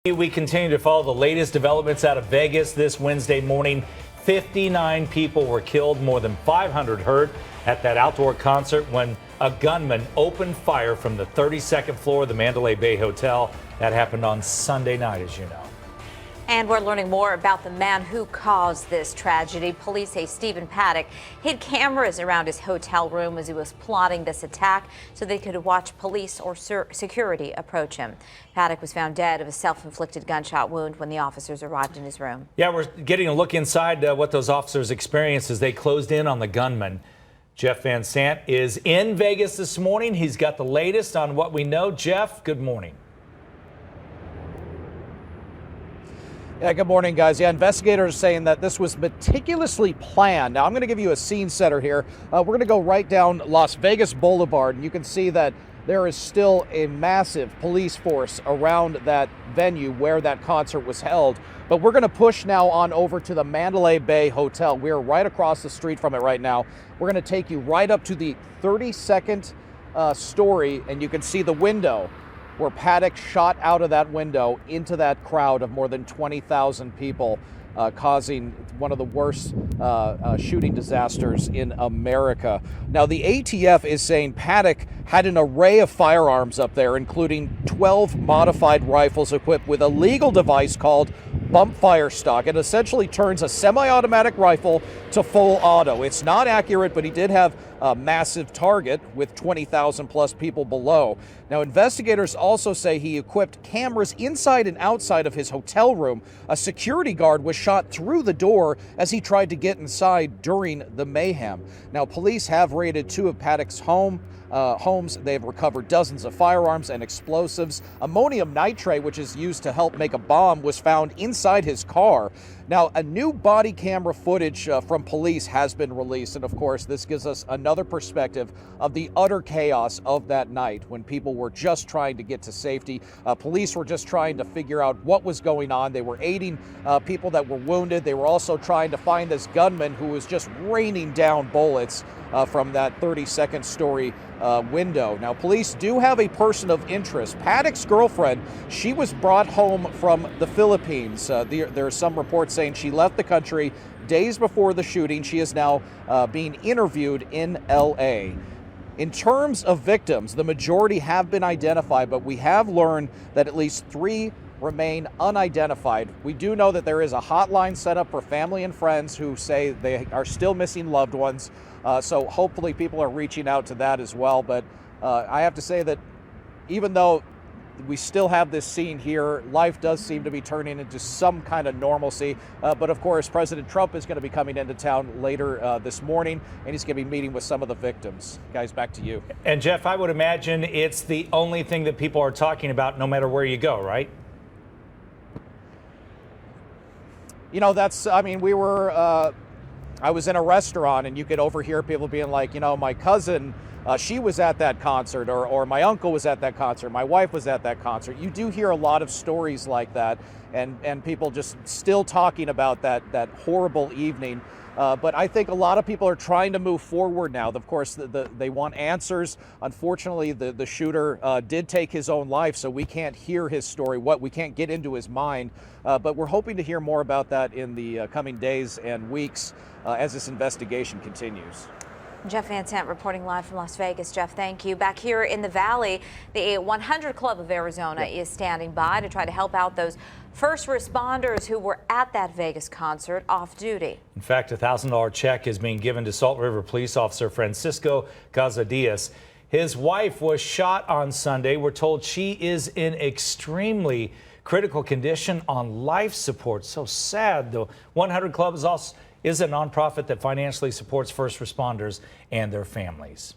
We continue to follow the latest developments out of Vegas this Wednesday morning. 59 people were killed, more than 500 hurt at that outdoor concert when a gunman opened fire from the 32nd floor of the Mandalay Bay Hotel. That happened on Sunday night, as you know. And we're learning more about the man who caused this tragedy. Police say Stephen Paddock hid cameras around his hotel room as he was plotting this attack so they could watch police or security approach him. Paddock was found dead of a self-inflicted gunshot wound when the officers arrived in his room. Yeah, we're getting a look inside what those officers experienced as they closed in on the gunman. Jeff Van Sant is in Vegas this morning. He's got the latest on what we know. Jeff, good morning. Yeah, good morning, guys. Yeah, investigators are saying that this was meticulously planned. Now, I'm going to give you a scene setter here. We're going to go right down Las Vegas Boulevard, and you can see that there is still a massive police force around that venue where that concert was held. But we're going to push now on over to the Mandalay Bay Hotel. We're right across the street from it right now. We're going to take you right up to the 32nd story, and you can see the window where Paddock shot out of that window into that crowd of more than 20,000 people, causing one of the worst shooting disasters in America. Now, the ATF is saying Paddock had an array of firearms up there, including 12 modified rifles equipped with a legal device called bump fire stock. It essentially turns a semi-automatic rifle to full auto. It's not accurate, but he did have a massive target with 20,000 plus people below. Now, investigators also say he equipped cameras inside and outside of his hotel room. A security guard was shot through the door as he tried to get inside during the mayhem. Now, police have raided two of Paddock's homes. They've recovered dozens of firearms and explosives. Ammonium nitrate, which is used to help make a bomb, was found inside his car. Now, a new body camera footage from police has been released, and of course, this gives us another perspective of the utter chaos of that night when people were just trying to get to safety. Police were just trying to figure out what was going on. They were aiding people that were wounded. They were also trying to find this gunman who was just raining down bullets from that 32nd story window. Now, police do have a person of interest. Paddock's girlfriend, she was brought home from the Philippines. There are some reports saying she left the country days before the shooting. She is now being interviewed in LA. In terms of victims, the majority have been identified, but we have learned that at least 3 remain unidentified. We do know that there is a hotline set up for family and friends who say they are still missing loved ones. So hopefully people are reaching out to that as well. But I have to say that even though we still have this scene here, life does seem to be turning into some kind of normalcy. But of course, President Trump is going to be coming into town later this morning, and he's going to be meeting with some of the victims. Guys, back to you. And Jeff, I would imagine it's the only thing that people are talking about no matter where you go, right? You know, I was in a restaurant and you could overhear people being like, you know, my cousin, she was at that concert, or my uncle was at that concert, my wife was at that concert. You do hear a lot of stories like that, and people just still talking about that horrible evening. But I think a lot of people are trying to move forward now. Of course, they want answers. Unfortunately, the shooter did take his own life, so we can't hear his story. We can't get into his mind. But we're hoping to hear more about that in the coming days and weeks as this investigation continues. Jeff Van Sant reporting live from Las Vegas. Jeff, thank you. Back here in the Valley, the 100 Club of Arizona is standing by to try to help out those first responders who were at that Vegas concert off duty. In fact, a $1,000 check is being given to Salt River police officer Francisco Cazadias. His wife was shot on Sunday. We're told she is in extremely critical condition on life support. So sad. The 100 Club is a nonprofit that financially supports first responders and their families.